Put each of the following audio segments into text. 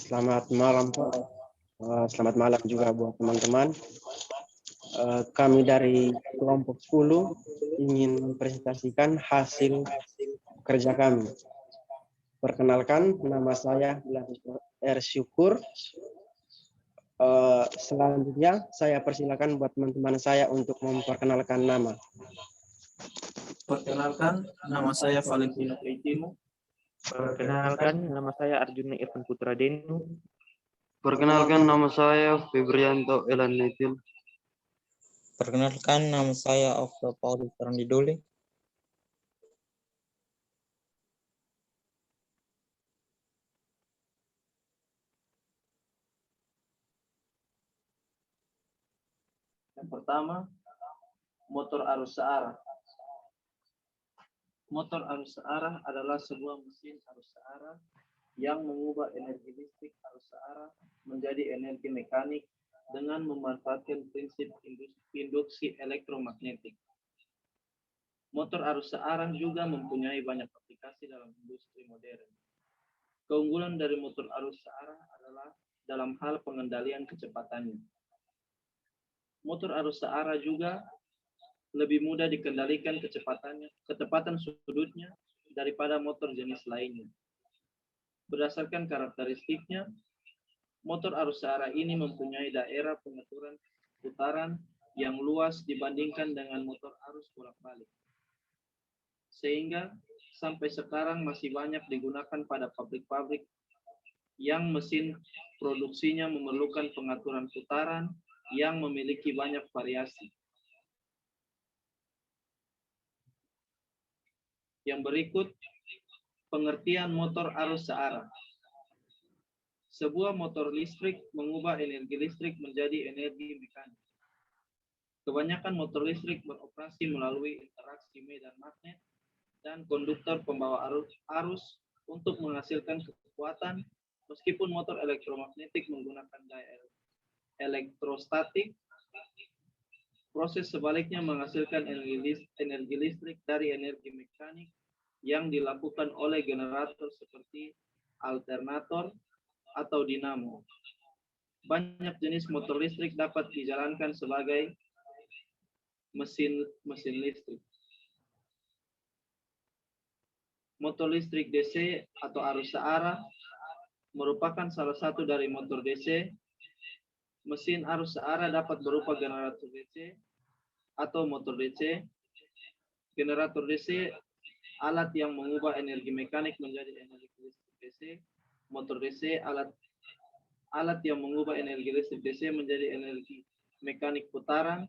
Selamat malam, Pak. Selamat malam juga buat teman-teman. Kami dari kelompok 10 ingin mempresentasikan hasil kerja kami. Perkenalkan, nama saya R. Syukur. Selanjutnya, saya persilakan buat teman-teman saya untuk memperkenalkan nama. Perkenalkan, nama saya Valentino Keitimu. Perkenalkan, nama saya Arjuna Irfan Putra Denu. Perkenalkan, nama saya Febrianto Elan Netil. Perkenalkan, nama saya Okto Paulus Randidole. Yang pertama, motor arus searah. Motor arus searah adalah sebuah mesin arus searah yang mengubah energi listrik arus searah menjadi energi mekanik dengan memanfaatkan prinsip induksi elektromagnetik. Motor arus searah juga mempunyai banyak aplikasi dalam industri modern. Keunggulan dari motor arus searah adalah dalam hal pengendalian kecepatannya. Motor arus searah juga lebih mudah dikendalikan kecepatan sudutnya daripada motor jenis lainnya. Berdasarkan karakteristiknya, motor arus searah ini mempunyai daerah pengaturan putaran yang luas dibandingkan dengan motor arus bolak-balik. Sehingga sampai sekarang masih banyak digunakan pada pabrik-pabrik yang mesin produksinya memerlukan pengaturan putaran yang memiliki banyak variasi. Yang berikut, pengertian motor arus searah. Sebuah motor listrik mengubah energi listrik menjadi energi mekanik. Kebanyakan motor listrik beroperasi melalui interaksi medan magnet dan konduktor pembawa arus untuk menghasilkan kekuatan, meskipun motor elektromagnetik menggunakan daya elektrostatik. Proses sebaliknya menghasilkan energi listrik dari energi mekanik yang dilakukan oleh generator seperti alternator atau dinamo. Banyak jenis motor listrik dapat dijalankan sebagai mesin listrik. Motor listrik DC atau arus searah merupakan salah satu dari motor DC. Mesin arus searah dapat berupa generator DC atau motor DC. Generator DC, alat yang mengubah energi mekanik menjadi energi listrik DC. Motor DC, alat yang mengubah energi listrik DC menjadi energi mekanik putaran.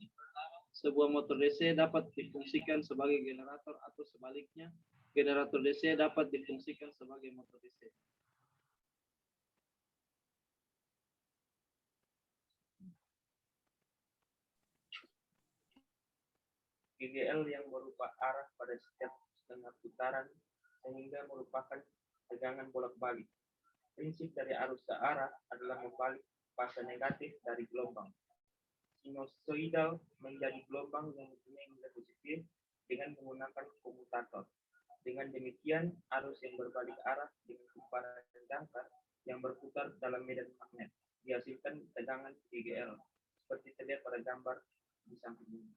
Sebuah motor DC dapat difungsikan sebagai generator atau sebaliknya, generator DC dapat difungsikan sebagai motor DC. GGL yang berupa arah pada setiap setengah putaran sehingga merupakan tegangan bolak-balik. Prinsip dari arus searah adalah membalik fase negatif dari gelombang sinusoidal menjadi gelombang yang mempunyai nilai positif dengan menggunakan komutator. Dengan demikian, arus yang berbalik arah dengan kumparan jangkar yang berputar dalam medan magnet dihasilkan tegangan GGL seperti terlihat pada gambar di samping ini.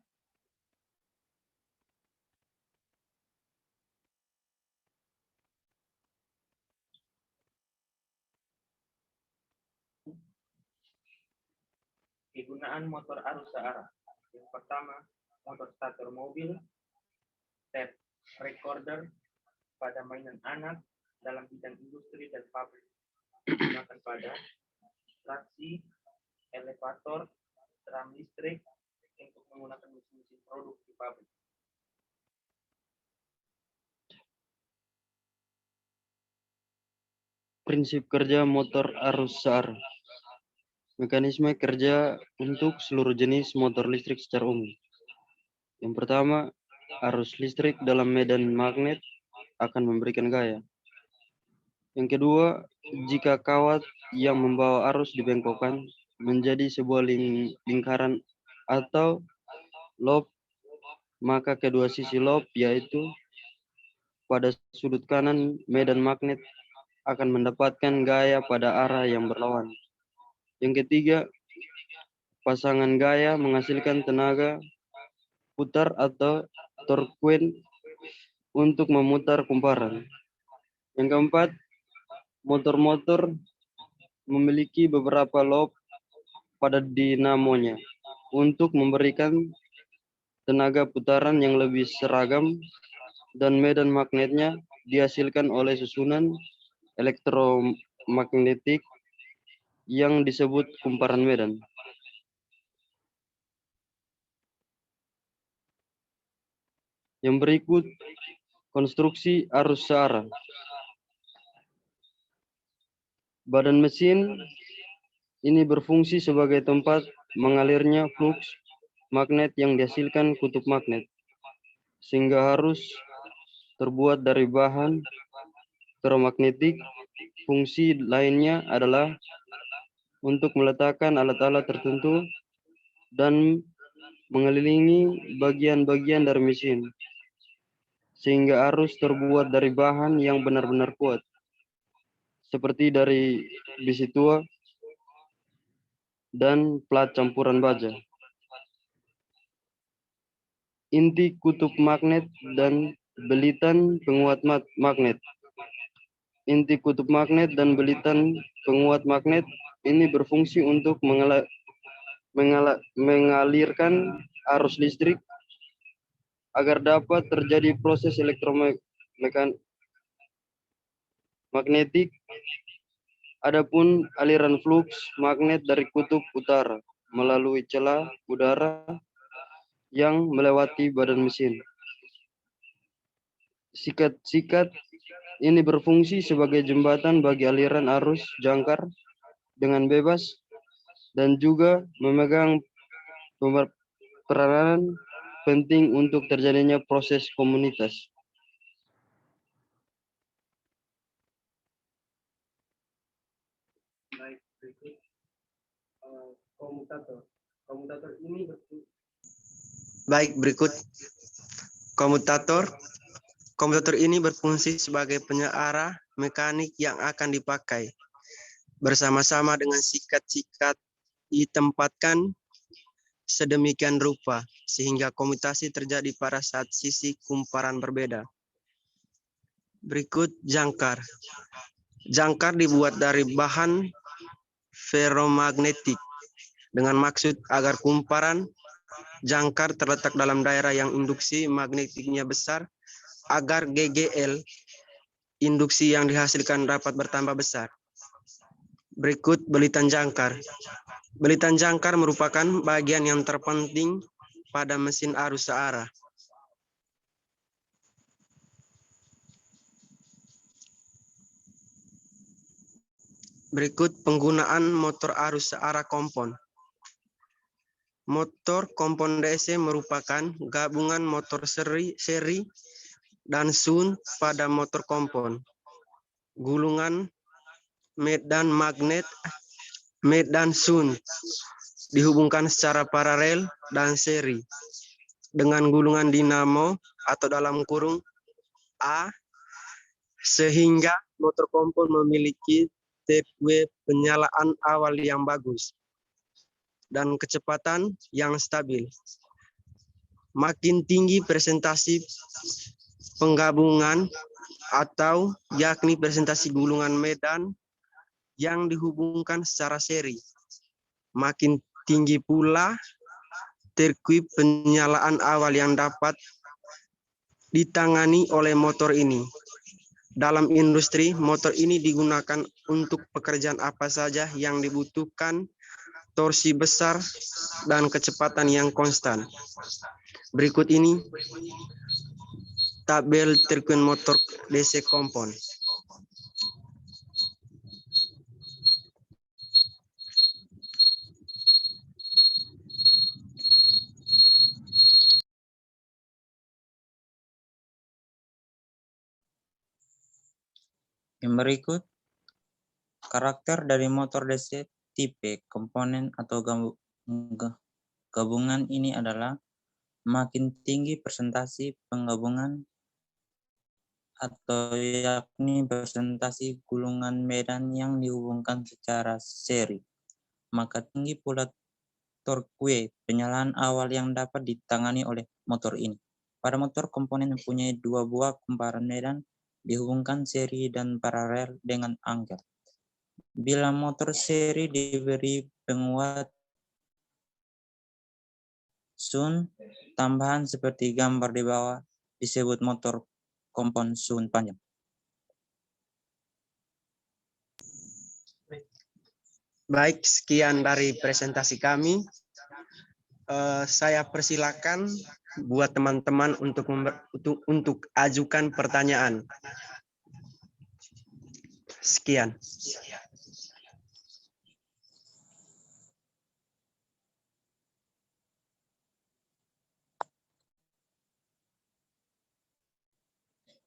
Kegunaan motor arus searah. Yang pertama, motor starter mobil, tape recorder pada mainan anak dalam bidang industri dan pabrik. Digunakan pada traksi, elevator, tram listrik untuk menggunakan mesin-mesin produk di pabrik. Prinsip kerja motor arus searah. Mekanisme kerja untuk seluruh jenis motor listrik secara umum. Yang pertama, arus listrik dalam medan magnet akan memberikan gaya. Yang kedua, jika kawat yang membawa arus dibengkokkan menjadi sebuah lingkaran atau loop, maka kedua sisi loop yaitu pada sudut kanan medan magnet akan mendapatkan gaya pada arah yang berlawan. Yang ketiga, pasangan gaya menghasilkan tenaga putar atau torque untuk memutar kumparan. Yang keempat, motor-motor memiliki beberapa lob pada dinamonya untuk memberikan tenaga putaran yang lebih seragam, dan medan magnetnya dihasilkan oleh susunan elektromagnetik yang disebut kumparan medan. Yang berikut konstruksi arus searah. Badan mesin ini berfungsi sebagai tempat mengalirnya flux magnet yang dihasilkan kutub magnet, sehingga harus terbuat dari bahan ferromagnetik. Fungsi lainnya adalah untuk meletakkan alat-alat tertentu dan mengelilingi bagian-bagian dari mesin, sehingga arus terbuat dari bahan yang benar-benar kuat, seperti dari besi tua dan plat campuran baja. Inti kutub magnet dan belitan penguat magnet. Inti kutub magnet dan belitan penguat magnet ini berfungsi untuk mengalirkan arus listrik agar dapat terjadi proses elektromagnetik. Adapun aliran flux magnet dari kutub utara melalui celah udara yang melewati badan mesin. Sikat-sikat ini berfungsi sebagai jembatan bagi aliran arus jangkar dengan bebas dan juga memegang peranan penting untuk terjadinya proses komunitas. Baik, berikut komutator. Komutator ini Komutator ini berfungsi sebagai penyearah mekanik yang akan dipakai bersama-sama dengan sikat-sikat ditempatkan sedemikian rupa sehingga komutasi terjadi pada saat sisi kumparan berbeda. Berikut jangkar. Jangkar dibuat dari bahan ferromagnetik dengan maksud agar kumparan jangkar terletak dalam daerah yang induksi magnetiknya besar agar GGL induksi yang dihasilkan dapat bertambah besar. Berikut belitan jangkar. Belitan jangkar merupakan bagian yang terpenting pada mesin arus searah. Berikut penggunaan motor arus searah kompon. Motor kompon DC merupakan gabungan motor seri dan shunt pada motor kompon. Gulungan medan magnet dan shunt dihubungkan secara paralel dan seri dengan gulungan dinamo atau dalam kurung A, sehingga motor kompon memiliki tipe penyalaan awal yang bagus dan kecepatan yang stabil. Makin tinggi presentasi penggabungan atau yakni presentasi gulungan medan yang dihubungkan secara seri, makin tinggi pula sirkuit penyalaan awal yang dapat ditangani oleh motor ini. Dalam industri, motor ini digunakan untuk pekerjaan apa saja yang dibutuhkan torsi besar dan kecepatan yang konstan. Berikut ini tabel sirkuit motor DC kompon. Yang berikut, karakter dari motor DC tipe komponen atau gabungan ini adalah makin tinggi presentasi penggabungan atau yakni presentasi gulungan medan yang dihubungkan secara seri. Maka tinggi pula torque penyalaan awal yang dapat ditangani oleh motor ini. Pada motor, komponen mempunyai dua buah kumparan medan dihubungkan seri dan paralel dengan angkel. Bila motor seri diberi penguat Sun tambahan seperti gambar di bawah disebut motor kompon Sun panjang. Baik, sekian dari presentasi kami. Saya persilakan buat teman-teman untuk ajukan pertanyaan. Sekian.